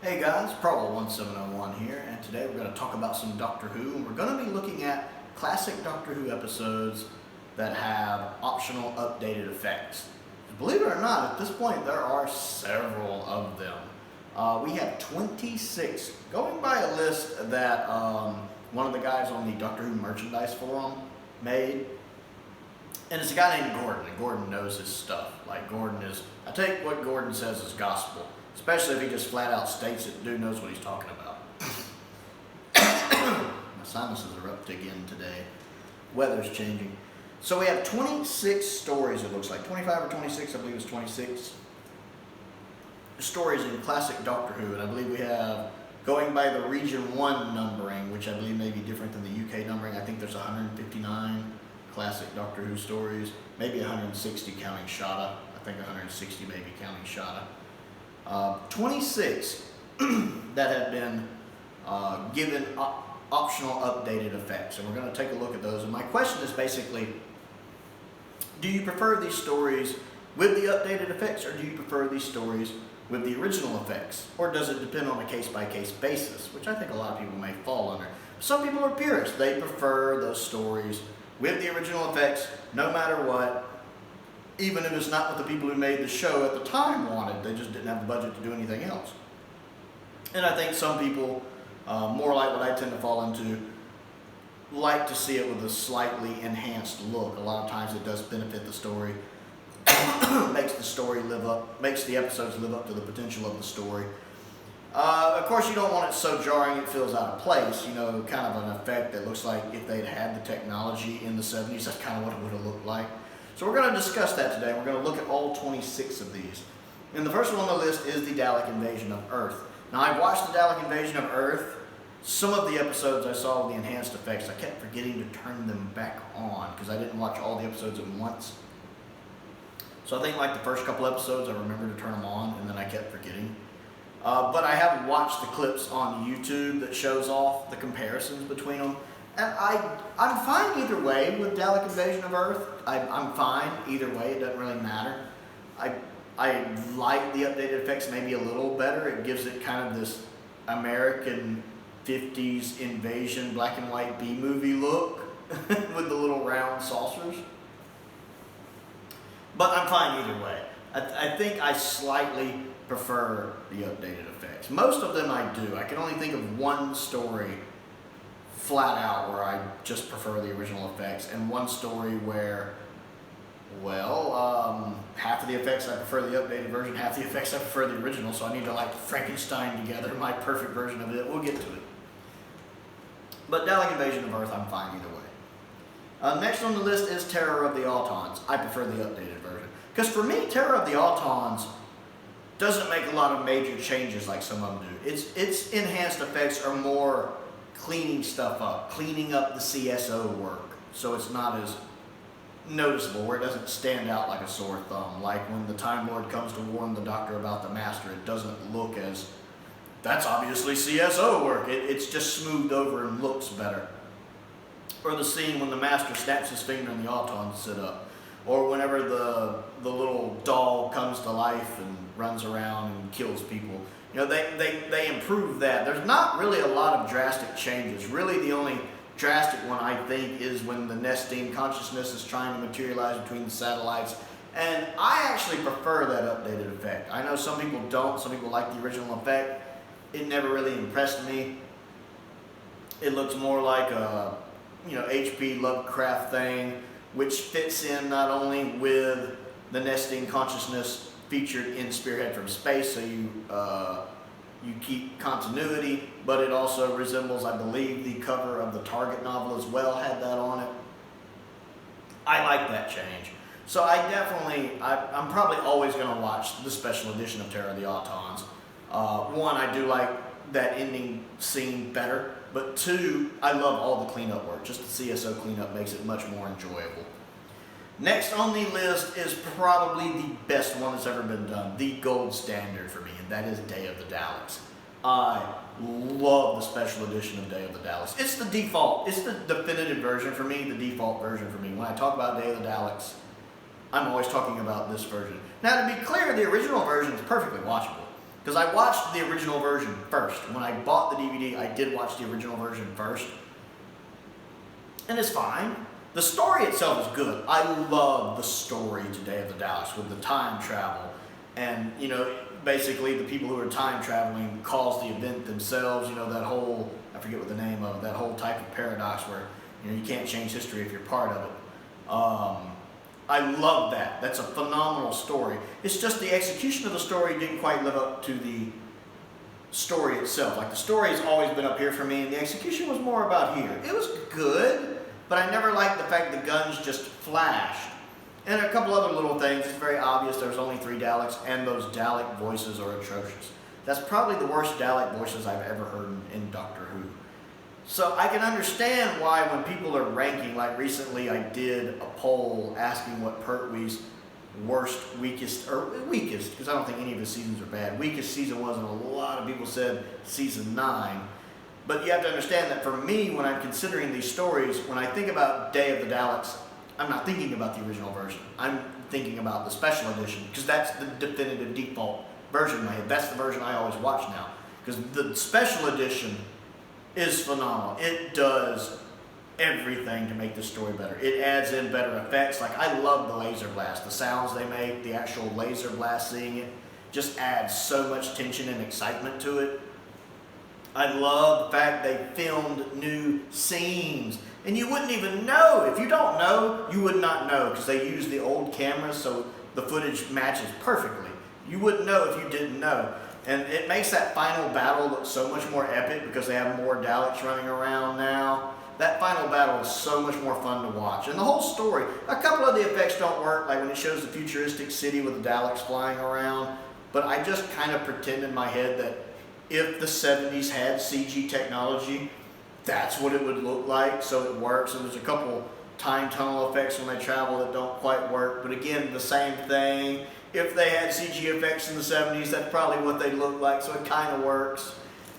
Hey guys, Prowl 1701 here, and today we're going to talk about some Doctor Who, and we're going to be looking at classic Doctor Who episodes that have optional updated effects. Believe it or not, at this point there are several of them. We have 26, going by a list that one of the guys on the Doctor Who merchandise forum made. And it's a guy named Gordon, and Gordon knows his stuff. Like I take what Gordon says as gospel. Especially if he just flat out states it, dude knows what he's talking about. My sinuses are up again today. Weather's changing. So we have 26 stories, it looks like. 25 or 26, I believe it's 26 stories in classic Doctor Who. And I believe we have, going by the Region 1 numbering, which I believe may be different than the UK numbering, I think there's 159 classic Doctor Who stories. Maybe 160 counting Shada. I think 160 maybe counting Shada. 26 that have been given optional updated effects, and we're going to take a look at those. And my question is basically, do you prefer these stories with the updated effects, or do you prefer these stories with the original effects, or does it depend on a case-by-case basis, which I think a lot of people may fall under. Some people are purists. They prefer those stories with the original effects no matter what, even if it's not what the people who made the show at the time wanted. They just didn't have the budget to do anything else. And I think some people, more like what I tend to fall into, like to see it with a slightly enhanced look. A lot of times it does benefit the story, makes the episodes live up to the potential of the story. Of course, you don't want it so jarring it feels out of place, you know, kind of an effect that looks like if they'd had the technology in the 70s, that's kind of what it would have looked like. So we're going to discuss that today. We're going to look at all 26 of these. And the first one on the list is the Dalek Invasion of Earth. Now, I watched the Dalek Invasion of Earth. Some of the episodes I saw with the enhanced effects, I kept forgetting to turn them back on because I didn't watch all the episodes at once. So I think like the first couple episodes I remembered to turn them on, and then I kept forgetting. But I have watched the clips on YouTube that shows off the comparisons between them. And I'm fine either way with Dalek Invasion of Earth. I'm fine either way. It doesn't really matter. I like the updated effects maybe a little better. It gives it kind of this American 50s invasion black and white B-movie look with the little round saucers. But I'm fine either way. I think I slightly prefer the updated effects. Most of them I do. I can only think of one story flat out where I just prefer the original effects, and one story where, well, half of the effects I prefer the updated version, half the effects I prefer the original, so I need to like Frankenstein together my perfect version of it. We'll get to it. But Dalek Invasion of Earth, I'm fine either way. Next on the list is Terror of the Autons. I prefer the updated version. Because for me, Terror of the Autons doesn't make a lot of major changes like some of them do. Its enhanced effects are more cleaning stuff up, cleaning up the CSO work, so it's not as noticeable, where it doesn't stand out like a sore thumb. Like when the Time Lord comes to warn the Doctor about the Master, it doesn't look as, that's obviously CSO work. It's just smoothed over and looks better. Or the scene when the Master snaps his finger and the Autons sit up. Or whenever the little doll comes to life and runs around and kills people. You know, they improve that. There's not really a lot of drastic changes. Really, the only drastic one, I think, is when the Nestine consciousness is trying to materialize between the satellites. And I actually prefer that updated effect. I know some people don't. Some people like the original effect. It never really impressed me. It looks more like a, H.P. Lovecraft thing, which fits in not only with the Nestine consciousness featured in Spearhead from Space, so you keep continuity, but it also resembles, I believe, the cover of the Target novel as well had that on it. I like that change. So I'm probably always going to watch the special edition of Terror of the Autons. One, I do like that ending scene better, but two, I love all the cleanup work. Just the CSO cleanup makes it much more enjoyable. Next on the list is probably the best one that's ever been done, the gold standard for me, and that is Day of the Daleks. I love the special edition of Day of the Daleks. It's the default, it's the definitive version for me, the default version for me. When I talk about Day of the Daleks, I'm always talking about this version. Now, to be clear, the original version is perfectly watchable. Because I watched the original version first. When I bought the DVD, I did watch the original version first. And it's fine. The story itself is good. I love the story to Day of the Daleks with the time travel. And, basically the people who are time traveling cause the event themselves. That whole, I forget what the name of it, that whole type of paradox where, you can't change history if you're part of it. I love that. That's a phenomenal story. It's just the execution of the story didn't quite live up to the story itself. Like, the story has always been up here for me, and the execution was more about here. It was good, but I never liked the fact the guns just flashed. And a couple other little things. It's very obvious there's only 3 Daleks, and those Dalek voices are atrocious. That's probably the worst Dalek voices I've ever heard in Doctor Who. So I can understand why when people are ranking, like recently I did a poll asking what Pertwee's weakest, because I don't think any of his seasons are bad. Weakest season was, and a lot of people said season 9. But you have to understand that for me, when I'm considering these stories, when I think about Day of the Daleks, I'm not thinking about the original version. I'm thinking about the special edition, because that's the definitive default version in my head. That's the version I always watch now, because the special edition is phenomenal. It does everything to make the story better. It adds in better effects. Like, I love the laser blast. The sounds they make, the actual laser blast, seeing it, just adds so much tension and excitement to it. I love the fact they filmed new scenes. And you wouldn't even know. If you don't know, you would not know, because they use the old cameras so the footage matches perfectly. You wouldn't know if you didn't know. And it makes that final battle look so much more epic because they have more Daleks running around now. That final battle is so much more fun to watch. And the whole story, a couple of the effects don't work, like when it shows the futuristic city with the Daleks flying around. But I just kind of pretend in my head that if the 70s had CG technology, that's what it would look like, so it works. And there's a couple time tunnel effects when they travel that don't quite work. But again, the same thing. If they had CG effects in the 70s, that's probably what they look like, so it kind of works.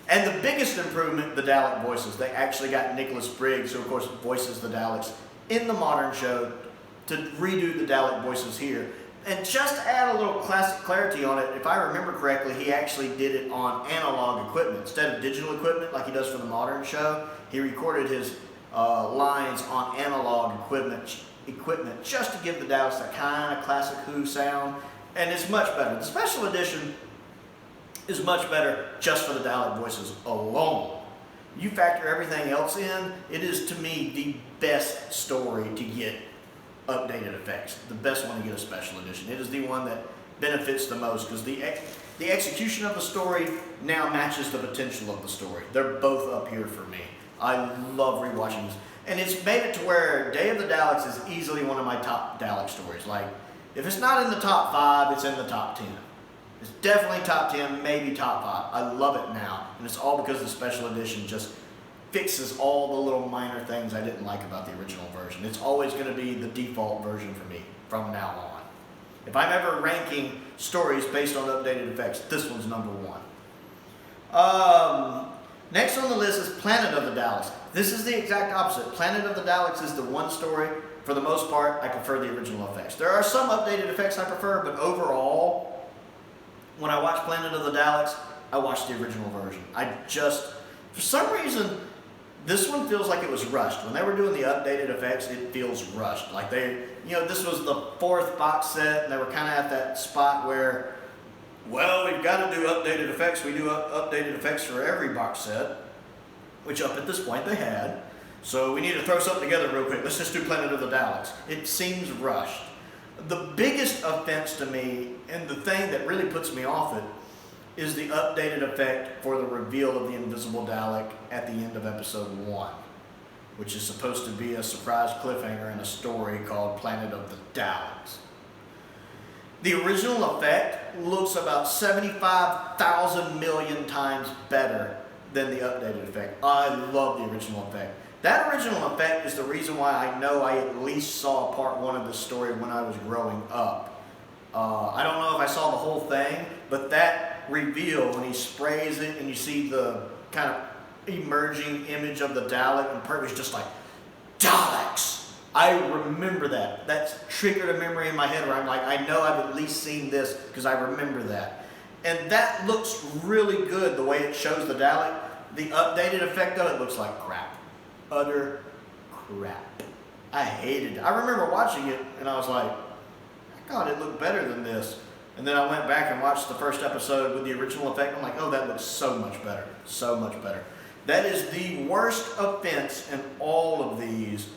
And the biggest improvement, the Dalek voices. They actually got Nicholas Briggs, who of course voices the Daleks in the modern show, to redo the Dalek voices here. And just to add a little classic clarity on it, if I remember correctly, he actually did it on analog equipment. Instead of digital equipment like he does for the modern show, he recorded his lines on analog equipment just to give the Daleks that kind of classic Who sound. And it's much better. The special edition is much better just for the Dalek voices alone. You factor everything else in, it is to me the best story to get updated effects. The best one to get a special edition. It is the one that benefits the most because the execution of the story now matches the potential of the story. They're both up here for me. I love rewatching this. And it's made it to where Day of the Daleks is easily one of my top Dalek stories. Like, if it's not in the top 5, it's in the top 10. It's definitely top 10, maybe top 5. I love it now. And it's all because the special edition just fixes all the little minor things I didn't like about the original version. It's always going to be the default version for me from now on. If I'm ever ranking stories based on updated effects, this one's number 1. Next on the list is Planet of the Daleks. This is the exact opposite. Planet of the Daleks is the one story. For the most part, I prefer the original effects. There are some updated effects I prefer, but overall, when I watch Planet of the Daleks, I watch the original version. For some reason, this one feels like it was rushed. When they were doing the updated effects, it feels rushed. Like this was the 4th box set, and they were kind of at that spot where, well, we've got to do updated effects. We do updated effects for every box set, which up at this point they had. So we need to throw something together real quick. Let's just do Planet of the Daleks. It seems rushed. The biggest offense to me, and the thing that really puts me off it, is the updated effect for the reveal of the Invisible Dalek at the end of episode 1, which is supposed to be a surprise cliffhanger in a story called Planet of the Daleks. The original effect looks about 75,000 million times better than the updated effect. I love the original effect. That original effect is the reason why I know I at least saw part 1 of this story when I was growing up. I don't know if I saw the whole thing, but that reveal when he sprays it and you see the kind of emerging image of the Dalek and Pertwee's just like, Daleks! I remember that. That's triggered a memory in my head where I'm like, I know I've at least seen this because I remember that. And that looks really good the way it shows the Dalek. The updated effect of it looks like crap. Utter crap. I hated it. I remember watching it and I was like, God, it looked better than this. And then I went back and watched the first episode with the original effect. I'm like, oh, that looks so much better. So much better. That is the worst offense in all of these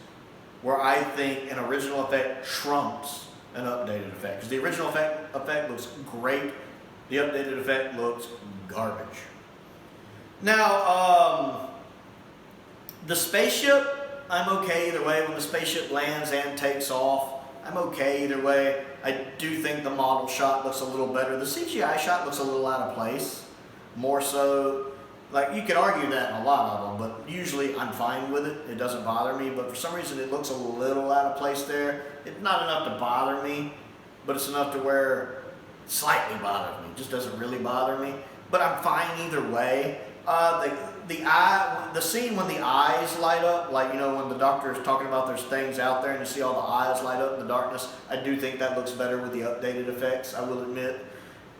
where I think an original effect trumps an updated effect. Because the original effect looks great. The updated effect looks garbage. Now, the spaceship, I'm okay either way. When the spaceship lands and takes off, I'm okay either way. I do think the model shot looks a little better. The CGI shot looks a little out of place. More so, like you could argue that in a lot of them, but usually I'm fine with it. It doesn't bother me, but for some reason it looks a little out of place there. It's not enough to bother me, but it's enough to where it slightly bothers me. It just doesn't really bother me, but I'm fine either way. The scene when the eyes light up, like, you know, when the doctor is talking about there's things out there and you see all the eyes light up in the darkness, I do think that looks better with the updated effects, I will admit.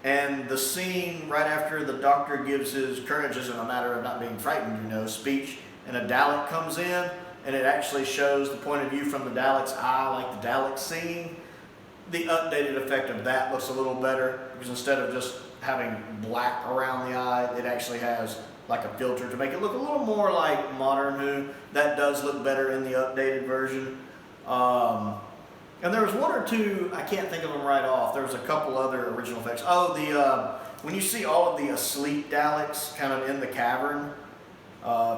And the scene right after the doctor gives his courage isn't a matter of not being frightened, you know, speech, and a Dalek comes in and it actually shows the point of view from the Dalek's eye, like the Dalek scene. The updated effect of that looks a little better because instead of just having black around the eye, it actually has like a filter to make it look a little more like modern Who. That does look better in the updated version. And there was one or two, I can't think of them right off. There was a couple other original effects. Oh, when you see all of the asleep Daleks kind of in the cavern,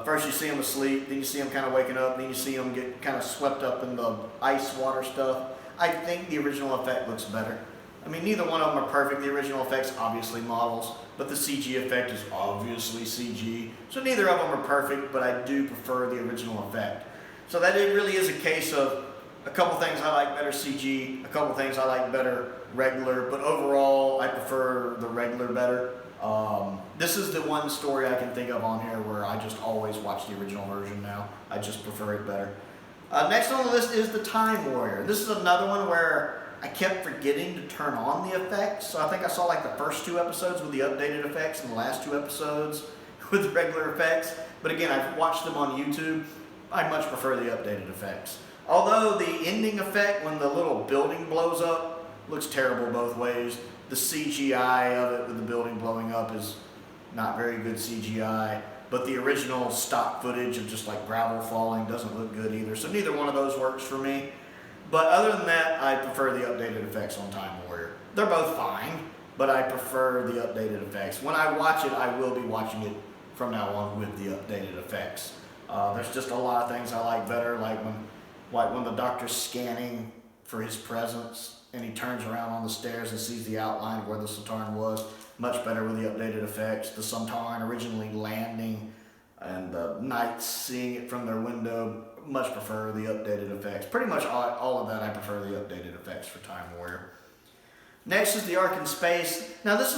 first you see them asleep, then you see them kind of waking up, then you see them get kind of swept up in the ice water stuff. I think the original effect looks better. I mean, neither one of them are perfect. The original effect's obviously models, but the CG effect is obviously CG. So neither of them are perfect, but I do prefer the original effect. So that it really is a case of a couple things I like better CG, a couple things I like better regular, but overall I prefer the regular better. This is the one story I can think of on here where I just always watch the original version now. I just prefer it better. Next on the list is the Time Warrior. This is another one where I kept forgetting to turn on the effects. So I think I saw like the first 2 episodes with the updated effects and the last 2 episodes with the regular effects. But again, I've watched them on YouTube. I much prefer the updated effects. Although the ending effect when the little building blows up looks terrible both ways. The CGI of it with the building blowing up is not very good CGI. But the original stock footage of just like gravel falling doesn't look good either. So neither one of those works for me. But other than that, I prefer the updated effects on Time Warrior. They're both fine, but I prefer the updated effects. When I watch it, I will be watching it from now on with the updated effects. There's just a lot of things I like better, like when the doctor's scanning for his presence and he turns around on the stairs and sees the outline of where the Sontaran was. Much better with the updated effects. The Sontaran originally landing and the knights seeing it from their window. Much prefer the updated effects. Pretty much all of that I prefer the updated effects for Time Warrior. Next is the Ark in Space. Now this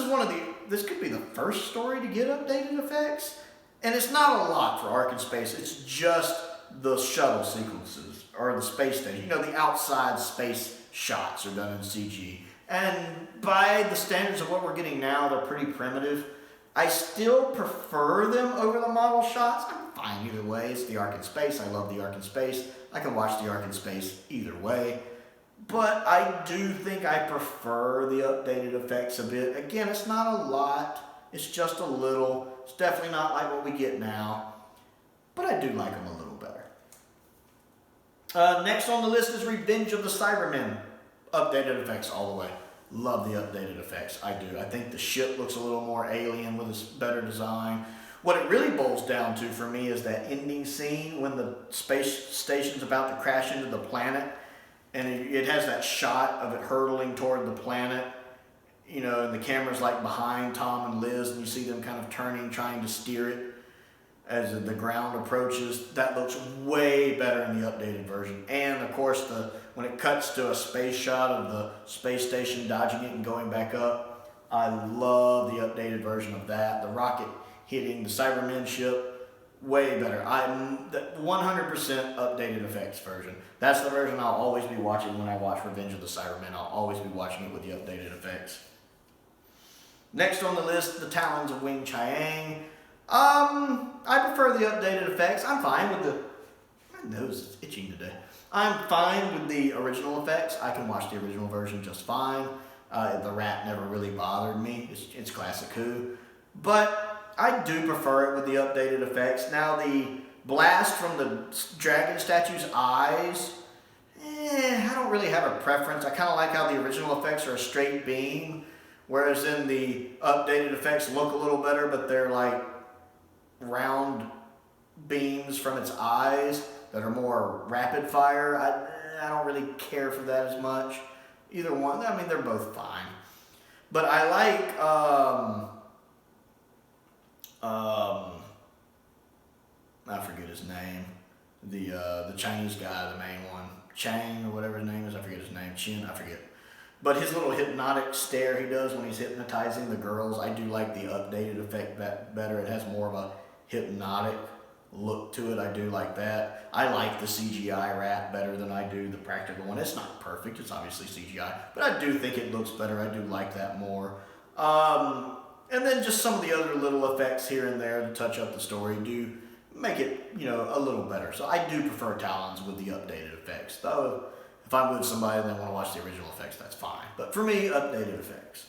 could be the first story to get updated effects. And it's not a lot for Ark in Space. It's just the shuttle sequences or the space station. You know, the outside space shots are done in CG. And by the standards of what we're getting now, they're pretty primitive. I still prefer them over the model shots. I'm fine either way. It's the Ark in Space. I love the Ark in Space. I can watch the Ark in Space either way. But I do think I prefer the updated effects a bit. Again, it's not a lot. It's just a little. It's definitely not like what we get now. But I do like them a little better. Next on the list is Revenge of the Cybermen. Updated effects all the way. Love the updated effects. I do. I think the ship looks a little more alien with a better design. What it really boils down to for me is that ending scene when the space station's about to crash into the planet and it has that shot of it hurtling toward the planet, you know, and the camera's like behind Tom and Liz and you see them kind of turning, trying to steer it as the ground approaches. That looks way better in the updated version. And of course, when it cuts to a space shot of the space station dodging it and going back up, I love the updated version of that. The rocket hitting the Cybermen ship, way better. I'm the 100% updated effects version. That's the version I'll always be watching when I watch Revenge of the Cybermen. I'll always be watching it with the updated effects. Next on the list, the Talons of Wing Chiang. I prefer the updated effects. I'm fine with the... My nose is itching today. I'm fine with the original effects. I can watch the original version just fine. The rat never really bothered me. It's classic Who. But I do prefer it with the updated effects. Now the blast from the dragon statue's eyes, I don't really have a preference. I kind of like how the original effects are a straight beam, whereas in the updated effects look a little better, but they're like round beams from its eyes that are more rapid fire. I don't really care for that as much. Either one, I mean, they're both fine. But I like, I forget his name. The Chinese guy, the main one. Chang or whatever his name is, I forget his name. Chin, I forget. But his little hypnotic stare he does when he's hypnotizing the girls, I do like the updated effect better. It has more of a hypnotic look to it. I do like that. I like the CGI rat better than I do the practical one. It's not perfect, it's obviously CGI, but I do think it looks better. I do like that more. And then just some of the other little effects here and there to touch up the story do make it, you know, a little better. So I do prefer Talons with the updated effects. Though, if I'm with somebody and they want to watch the original effects, that's fine. But for me, updated effects.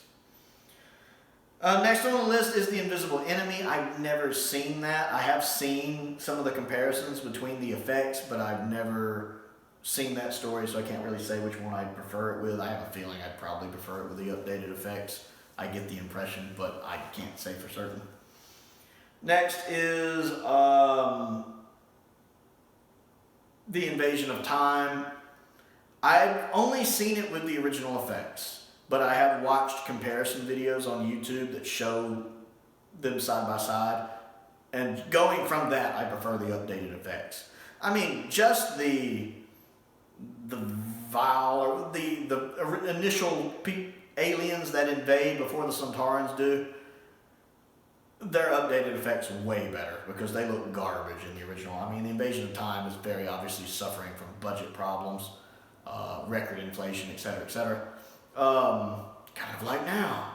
Next on the list is the Invisible Enemy. I've never seen that. I have seen some of the comparisons between the effects, but I've never seen that story, so I can't really say which one I'd prefer it with. I have a feeling I'd probably prefer it with the updated effects. I get the impression, but I can't say for certain. Next is the Invasion of Time. I've only seen it with the original effects, but I have watched comparison videos on YouTube that show them side by side. And going from that, I prefer the updated effects. I mean, just the vile, or the initial aliens that invade before the Centaurans do, their updated effects are way better because they look garbage in the original. I mean, the Invasion of Time is very obviously suffering from budget problems, record inflation, etc., etc. Kind of like now.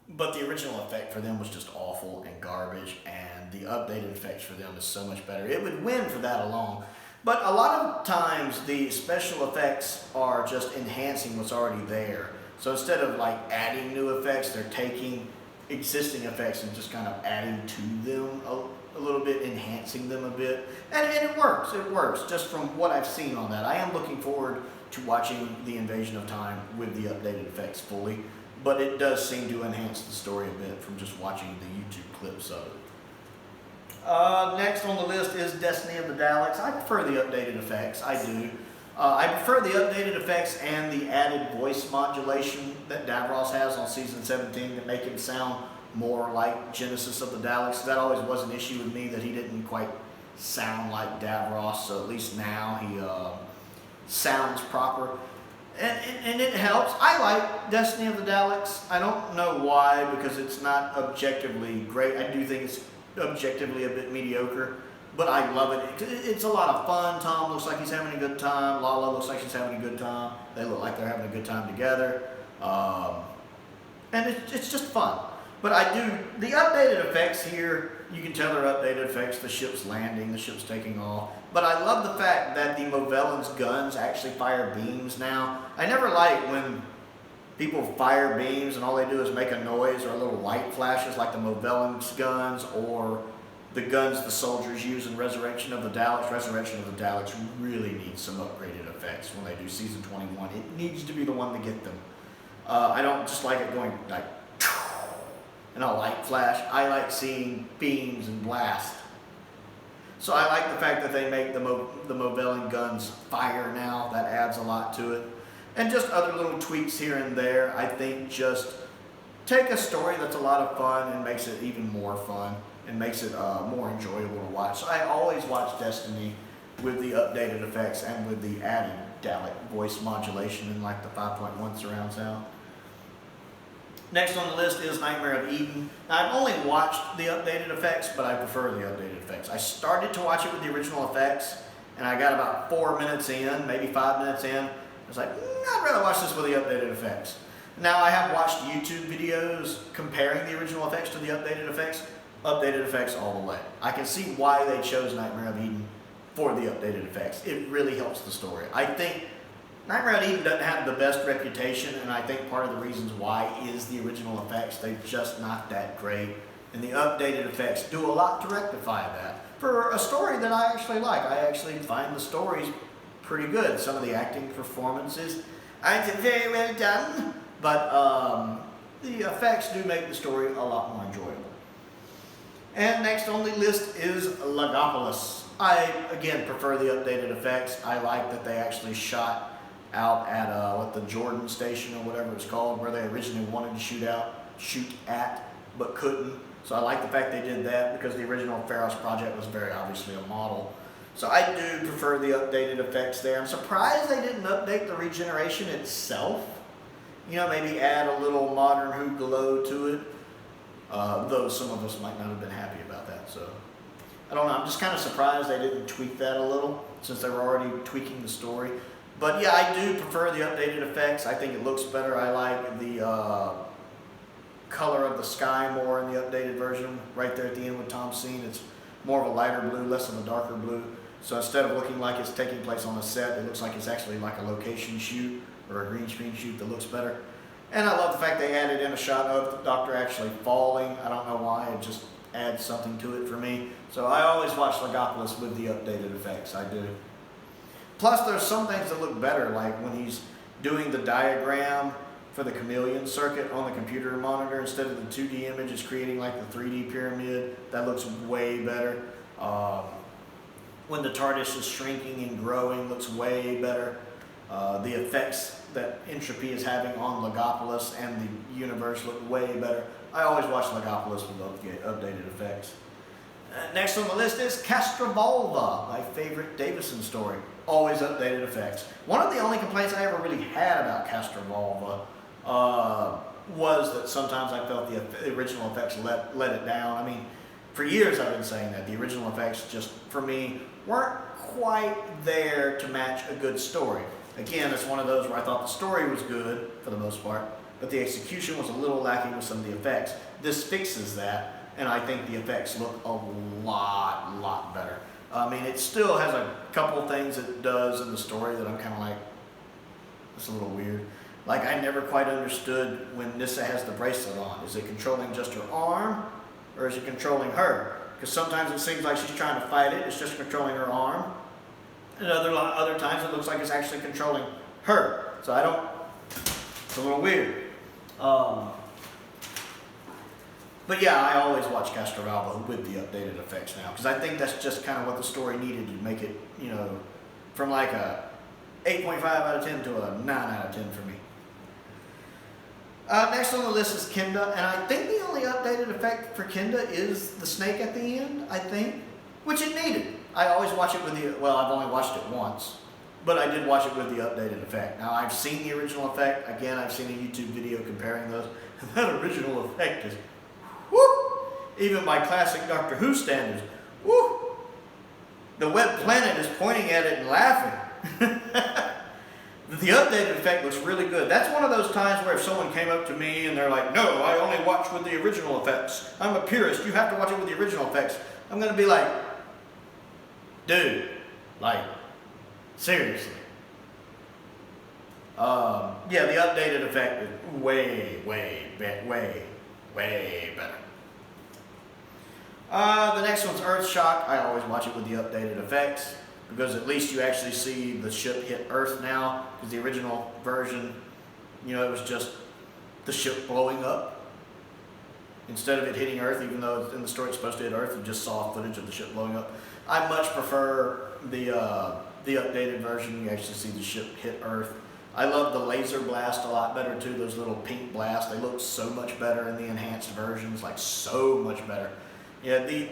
But the original effect for them was just awful and garbage, and the updated effects for them is so much better. It would win for that alone. But a lot of times the special effects are just enhancing what's already there. So instead of like adding new effects, they're taking existing effects and just kind of adding to them a little bit, enhancing them a bit. And it works. It works just from what I've seen on that. I am looking forward to watching the Invasion of Time with the updated effects fully. But it does seem to enhance the story a bit from just watching the YouTube clips of it. Next on the list is Destiny of the Daleks. I prefer the updated effects. I do. I prefer the updated effects and the added voice modulation that Davros has on Season 17 to make him sound more like Genesis of the Daleks. That always was an issue with me, that he didn't quite sound like Davros, so at least now he sounds proper. And it helps. I like Destiny of the Daleks. I don't know why, because it's not objectively great. I do think it's objectively a bit mediocre, but I love it. It's a lot of fun. Tom looks like he's having a good time. Lala looks like she's having a good time. They look like they're having a good time together. And it's just fun. But I do, the updated effects here, you can tell they're updated effects. The ship's landing, the ship's taking off. But I love the fact that the Movellan's guns actually fire beams now. I never like when people fire beams and all they do is make a noise or a little light flashes like the Movellan's guns or the guns the soldiers use in Resurrection of the Daleks. Resurrection of the Daleks really needs some upgraded effects when they do Season 21. It needs to be the one to get them. I don't just like it going like and a light flash. I like seeing beams and blast. So I like the fact that they make the Movellan guns fire now. That adds a lot to it. And just other little tweaks here and there, I think just take a story that's a lot of fun and makes it even more fun and makes it more enjoyable to watch. So I always watch Destiny with the updated effects and with the added Dalek voice modulation and like the 5.1 surround sound. Next on the list is Nightmare of Eden. Now, I've only watched the updated effects, but I prefer the updated effects. I started to watch it with the original effects, and I got about 4 minutes in, maybe 5 minutes in. I was like, I'd rather watch this with the updated effects. Now, I have watched YouTube videos comparing the original effects to the updated effects. Updated effects all the way. I can see why they chose Nightmare of Eden for the updated effects. It really helps the story. I think Nightmare on Eden doesn't have the best reputation, and I think part of the reasons why is the original effects. They're just not that great, and the updated effects do a lot to rectify that. For a story that I actually like, I actually find the stories pretty good. Some of the acting performances aren't very well done, but the effects do make the story a lot more enjoyable. And next on the list is Logopolis. I, again, prefer the updated effects. I like that they actually shot out at the Jordan station or whatever it's called, where they originally wanted to shoot at, but couldn't. So I like the fact they did that, because the original Pharos project was very obviously a model. So I do prefer the updated effects there. I'm surprised they didn't update the regeneration itself. You know, maybe add a little modern Who glow to it. Though some of us might not have been happy about that. So I don't know. I'm just kind of surprised they didn't tweak that a little, since they were already tweaking the story. But yeah, I do prefer the updated effects. I think it looks better. I like the color of the sky more in the updated version. Right there at the end with Tom's scene, it's more of a lighter blue, less of a darker blue. So instead of looking like it's taking place on a set, it looks like it's actually like a location shoot or a green screen shoot that looks better. And I love the fact they added in a shot of the Doctor actually falling. I don't know why, it just adds something to it for me. So I always watch Logopolis with the updated effects, I do. Plus there's some things that look better, like when he's doing the diagram for the chameleon circuit on the computer monitor, instead of the 2D image, it's creating like the 3D pyramid. That looks way better. When the TARDIS is shrinking and growing, looks way better. The effects that Entropy is having on Logopolis and the universe look way better. I always watch Logopolis with updated effects. Next on the list is Castrovalva, my favorite Davison story. Always updated effects. One of the only complaints I ever really had about Castrovalva was that sometimes I felt the original effects let it down. I mean, for years I've been saying that. The original effects just, for me, weren't quite there to match a good story. Again, it's one of those where I thought the story was good, for the most part, but the execution was a little lacking with some of the effects. This fixes that, and I think the effects look a lot better. I mean, it still has a couple things it does in the story that I'm kind of like, it's a little weird. Like, I never quite understood when Nyssa has the bracelet on. Is it controlling just her arm, or is it controlling her? Because sometimes it seems like she's trying to fight it, it's just controlling her arm. And other times it looks like it's actually controlling her. So I don't, it's a little weird. But yeah, I always watch Castrovalva with the updated effects now, because I think that's just kind of what the story needed to make it, you know, from like a 8.5 out of 10 to a 9 out of 10 for me. Next on the list is Kenda, and I think the only updated effect for Kenda is the snake at the end, I think, which it needed. I always watch it with the, well, I've only watched it once, but I did watch it with the updated effect. Now, I've seen the original effect. Again, I've seen a YouTube video comparing those. And that original effect is, whoop! Even by classic Doctor Who standards, whoop! The web planet is pointing at it and laughing. The updated effect looks really good. That's one of those times where if someone came up to me and they're like, no, I only watch with the original effects. I'm a purist. You have to watch it with the original effects. I'm going to be like, dude, like, seriously. Yeah, the updated effect is way better. The next one's Earthshock. I always watch it with the updated effects, because at least you actually see the ship hit Earth now, because the original version, you know, it was just the ship blowing up. Instead of it hitting Earth, even though in the story it's supposed to hit Earth, you just saw footage of the ship blowing up. I much prefer the updated version. You actually see the ship hit Earth. I love the laser blast a lot better too, those little pink blasts. They look so much better in the enhanced versions, like so much better. Yeah, the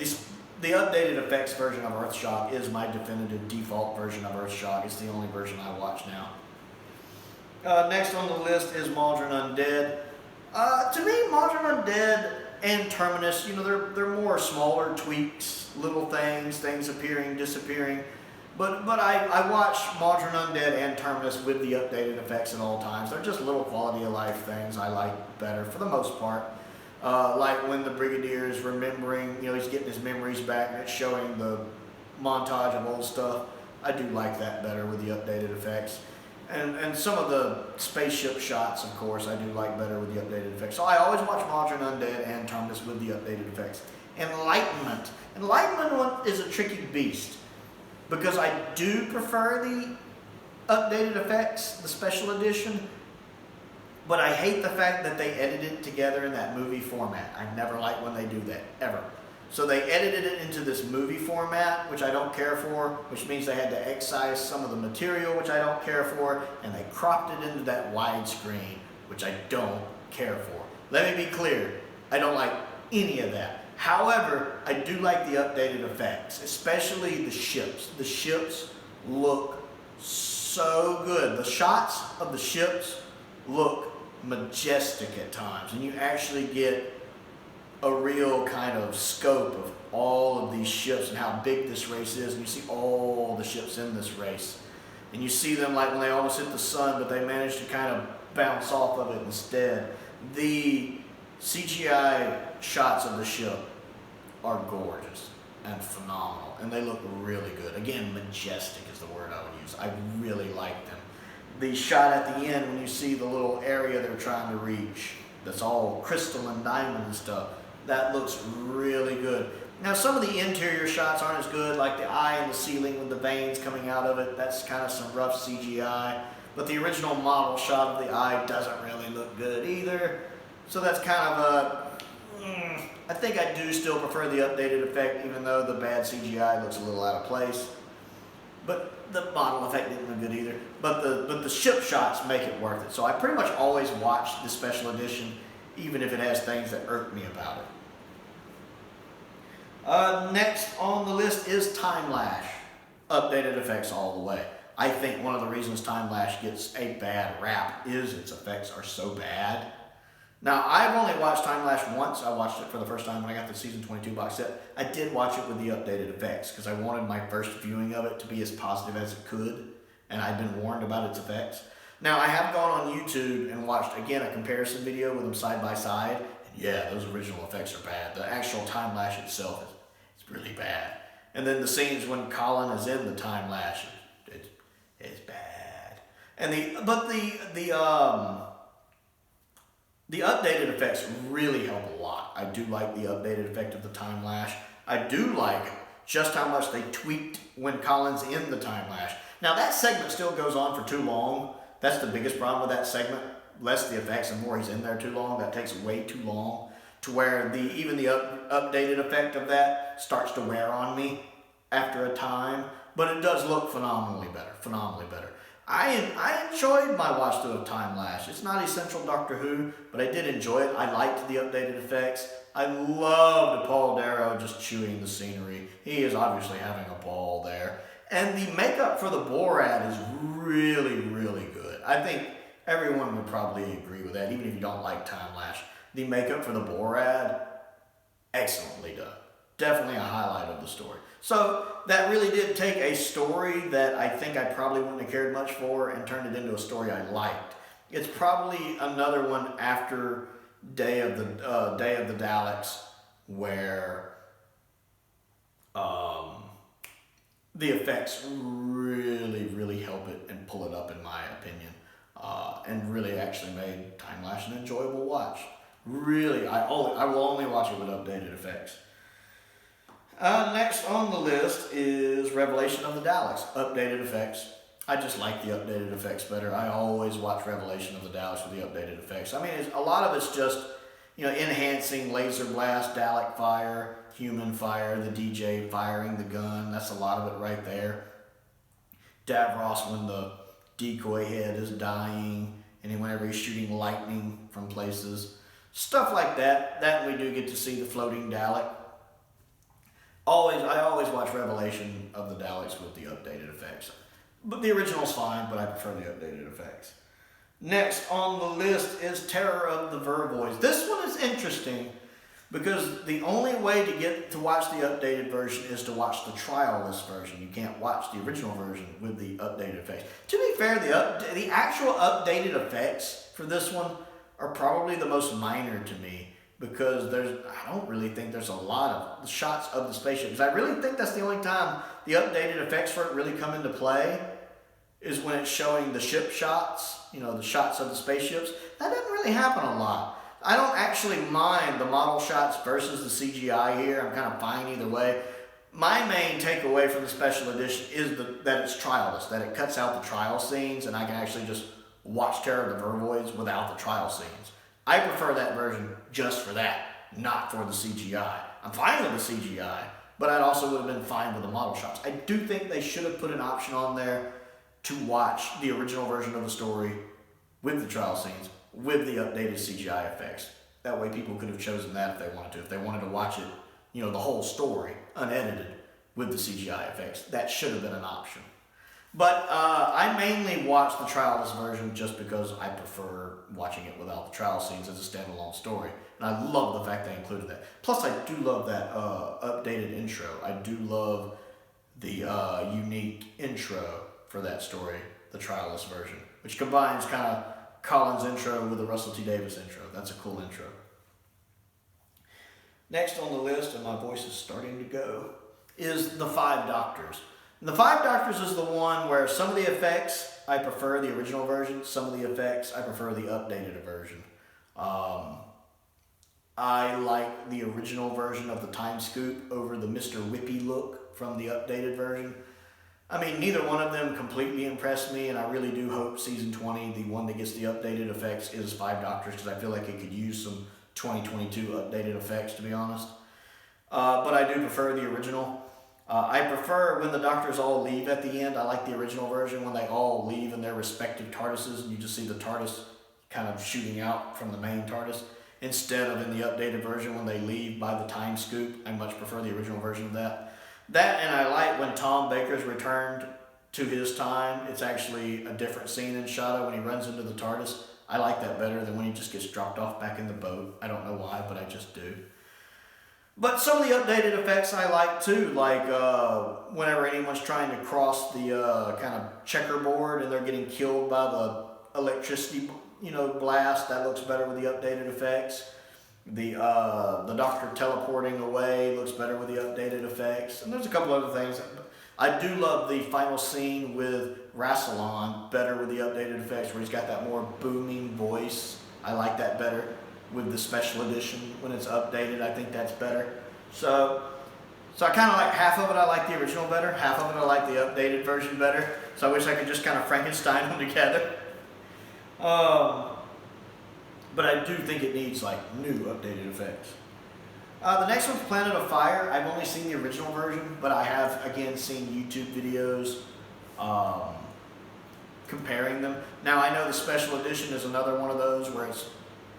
updated effects version of Earthshock is my definitive default version of Earthshock. It's the only version I watch now. Next on the list is Maldron Undead. To me, Maldron Undead and Terminus, you know, they're more smaller tweaks, little things appearing, disappearing. But I watch Modern Undead and Terminus with the updated effects at all times. They're just little quality of life things I like better for the most part. Like when the Brigadier is remembering, he's getting his memories back and it's showing the montage of old stuff. I do like that better with the updated effects. And some of the spaceship shots, of course, I do like better with the updated effects. So I always watch Modern Undead and Terminus with the updated effects. Enlightenment. Enlightenment is a tricky beast because I do prefer the updated effects, the special edition, but I hate the fact that they edited it together in that movie format. I never like when they do that, ever. So they edited it into this movie format, which I don't care for, which means they had to excise some of the material, which I don't care for, and they cropped it into that widescreen, which I don't care for. Let me be clear, I don't like any of that. However, I do like the updated effects, especially the ships. The ships look so good. The shots of the ships look majestic at times, and you actually get a real kind of scope of all of these ships and how big this race is, and you see all the ships in this race. And you see them like when they almost hit the sun, but they manage to kind of bounce off of it instead. The CGI shots of the ship are gorgeous and phenomenal, and they look really good. Again, majestic is the word I would use. I really like them. The shot at the end when you see the little area they're trying to reach, that's all crystal and diamond and stuff, that looks really good. Now some of the interior shots aren't as good, like the eye in the ceiling with the veins coming out of it. That's kind of some rough CGI. But the original model shot of the eye doesn't really look good either. So that's kind of I think I do still prefer the updated effect, even though the bad CGI looks a little out of place. But the model effect didn't look good either. But the ship shots make it worth it. So I pretty much always watch the special edition, even if it has things that irk me about it. Next on the list is Time Lash. Updated effects all the way. I think one of the reasons Time Lash gets a bad rap is its effects are so bad. Now, I've only watched Time Lash once. I watched it for the first time when I got the Season 22 box set. I did watch it with the updated effects because I wanted my first viewing of it to be as positive as it could, and I'd been warned about its effects. Now, I have gone on YouTube and watched, again, a comparison video with them side by side. And yeah, those original effects are bad. The actual Time Lash itself is really bad. And then the scenes when Colin is in the Time Lash, it's bad. And the updated effects really help a lot. I do like the updated effect of the Time Lash. I do like just how much they tweaked when Colin's in the Time Lash. Now, that segment still goes on for too long. That's the biggest problem with that segment. Less the effects and more he's in there too long. That takes way too long to where even the updated effect of that starts to wear on me after a time. But it does look phenomenally better. Phenomenally better. I enjoyed my watch through of Time Lash. It's not essential Doctor Who, but I did enjoy it. I liked the updated effects. I loved Paul Darrow just chewing the scenery. He is obviously having a ball there. And the makeup for the Borat is really, really good. I think everyone would probably agree with that, even if you don't like Time Lash. The makeup for the Borat, excellently done. Definitely a highlight of the story. So that really did take a story that I think I probably wouldn't have cared much for and turned it into a story I liked. It's probably another one after Day of the Daleks where the effects really, really help it and pull it up in my opinion, and really actually made Time Lash an enjoyable watch. Really, I will only watch it with updated effects. Next on the list is Revelation of the Daleks, updated effects. I just like the updated effects better. I always watch Revelation of the Daleks with the updated effects. I mean, a lot of it's just, enhancing laser blast, Dalek fire, human fire, the DJ firing the gun. That's a lot of it right there. Davros when the decoy head is dying, and whenever he's shooting lightning from places. Stuff like that. That we do get to see the floating Dalek. I always watch Revelation of the Daleks with the updated effects. But the original's fine, but I prefer the updated effects. Next on the list is Terror of the Vervoids. This one is interesting Because the only way to get to watch the updated version is to watch the trial-less version. You can't watch the original version with the updated effects. To be fair, the actual updated effects for this one are probably the most minor to me, because I don't really think there's a lot of shots of the spaceships. I really think that's the only time the updated effects for it really come into play, is when it's showing the ship shots, the shots of the spaceships. That doesn't really happen a lot. I don't actually mind the model shots versus the CGI here. I'm kind of fine either way. My main takeaway from the special edition is that it's trial-less, that it cuts out the trial scenes, and I can actually just watch Terror of the Vervoids without the trial scenes. I prefer that version just for that, not for the CGI. I'm fine with the CGI, but I'd also would have been fine with the model shots. I do think they should have put an option on there to watch the original version of the story with the trial scenes, with the updated CGI effects. That way people could have chosen that if they wanted to. If they wanted to watch it, the whole story, unedited, with the CGI effects, that should have been an option. But I mainly watch the trial-less version just because I prefer watching it without the trial scenes as a standalone story. And I love the fact they included that. Plus, I do love that updated intro. I do love the unique intro for that story, the trial-less version, which combines kind of Colin's intro with the Russell T. Davies intro. That's a cool intro. Next on the list, and my voice is starting to go, is the Five Doctors. And the Five Doctors is the one where some of the effects I prefer the original version, some of the effects I prefer the updated version. I like the original version of the time scoop over the Mr. Whippy look from the updated version. I mean, neither one of them completely impressed me, and I really do hope season 20, the one that gets the updated effects, is Five Doctors, because I feel like it could use some 2022 updated effects, to be honest. But I do prefer the original. I prefer when the Doctors all leave at the end. I like the original version when they all leave in their respective TARDISes, and you just see the TARDIS kind of shooting out from the main TARDIS, instead of in the updated version when they leave by the time scoop. I much prefer the original version of that. That, and I like when Tom Baker's returned to his time. It's actually a different scene in Shadow when he runs into the TARDIS. I like that better than when he just gets dropped off back in the boat. I don't know why, but I just do. But some of the updated effects I like too, like whenever anyone's trying to cross the kind of checkerboard and they're getting killed by the electricity, blast. That looks better with the updated effects. The Doctor teleporting away looks better with the updated effects. And there's a couple other things. I do love the final scene with Rassilon better with the updated effects, where he's got that more booming voice. I like that better with the special edition when it's updated. I think that's better. So I kind of like half of it. I like the original better. Half of it I like the updated version better. So I wish I could just kind of Frankenstein them together. But I do think it needs new updated effects. The next one's Planet of Fire. I've only seen the original version, but I have, again, seen YouTube videos comparing them. Now, I know the special edition is another one of those where it's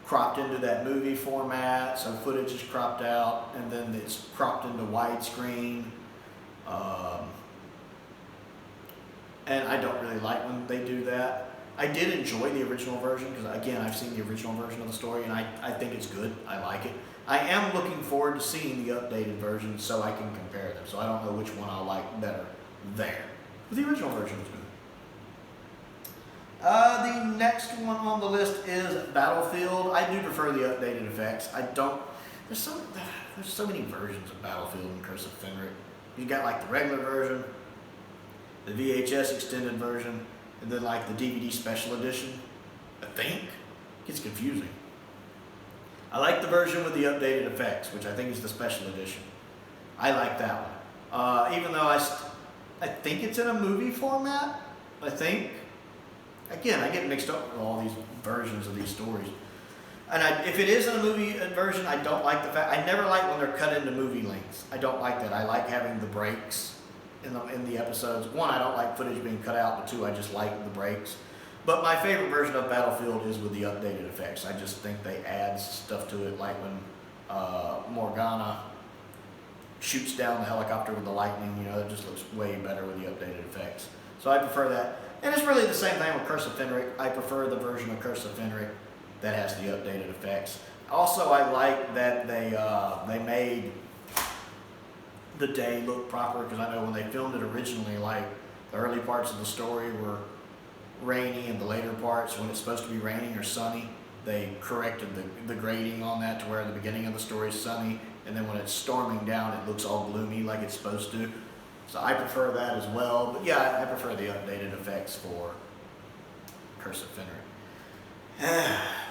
cropped into that movie format, so footage is cropped out, and then it's cropped into widescreen. And I don't really like when they do that. I did enjoy the original version because, again, I've seen the original version of the story, and I think it's good. I like it. I am looking forward to seeing the updated version so I can compare them. So I don't know which one I like better there. But the original version was good. The next one on the list is Battlefield. I do prefer the updated effects. There's so many versions of Battlefield and Curse of Fenric. You got the regular version, the VHS extended version, and then the DVD special edition. I think it gets confusing. I like the version with the updated effects, which I think is the special edition. I like that one. Even though I think it's in a movie format. I think. Again, I get mixed up with all these versions of these stories. And if it is in a movie version, I don't like the fact. I never like when they're cut into movie lengths. I don't like that. I like having the breaks in the episodes. One, I don't like footage being cut out, but two, I just like the breaks. But my favorite version of Battlefield is with the updated effects. I just think they add stuff to it, like when Morgana shoots down the helicopter with the lightning. It just looks way better with the updated effects. So I prefer that. And it's really the same thing with Curse of Fenric. I prefer the version of Curse of Fenric that has the updated effects. Also, I like that they made the day look proper, because I know when they filmed it originally, like the early parts of the story were rainy, and the later parts, when it's supposed to be raining or sunny, they corrected the grading on that to where the beginning of the story is sunny, and then when it's storming down, it looks all gloomy like it's supposed to. So I prefer that as well. But yeah, I prefer the updated effects for Curse of Fenrir.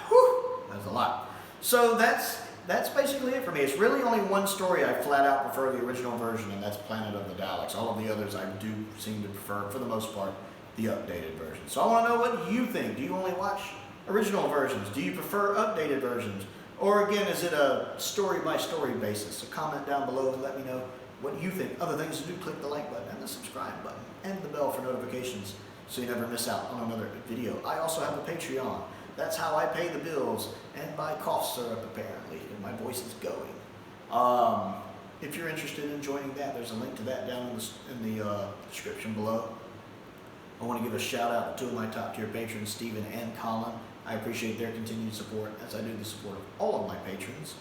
Whew, that's a lot. So that's basically it for me. It's really only one story I flat out prefer the original version, and that's Planet of the Daleks. All of the others I do seem to prefer, for the most part, the updated version. So I want to know what you think. Do you only watch original versions? Do you prefer updated versions? Or again, is it a story-by-story basis? So comment down below and let me know what you think. Other things to do, click the like button and the subscribe button and the bell for notifications so you never miss out on another video. I also have a Patreon. That's how I pay the bills and buy cough syrup, apparently, and my voice is going. If you're interested in joining that, there's a link to that down in the description below. I want to give a shout out to two of my top tier patrons, Stephen and Colin. I appreciate their continued support, as I do the support of all of my patrons.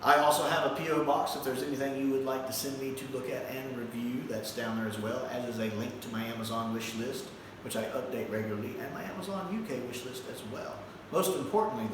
I also have a P.O. box if there's anything you would like to send me to look at and review. That's down there as well, as is a link to my Amazon wish list, which I update regularly, and my Amazon UK wish list as well. Most importantly, though,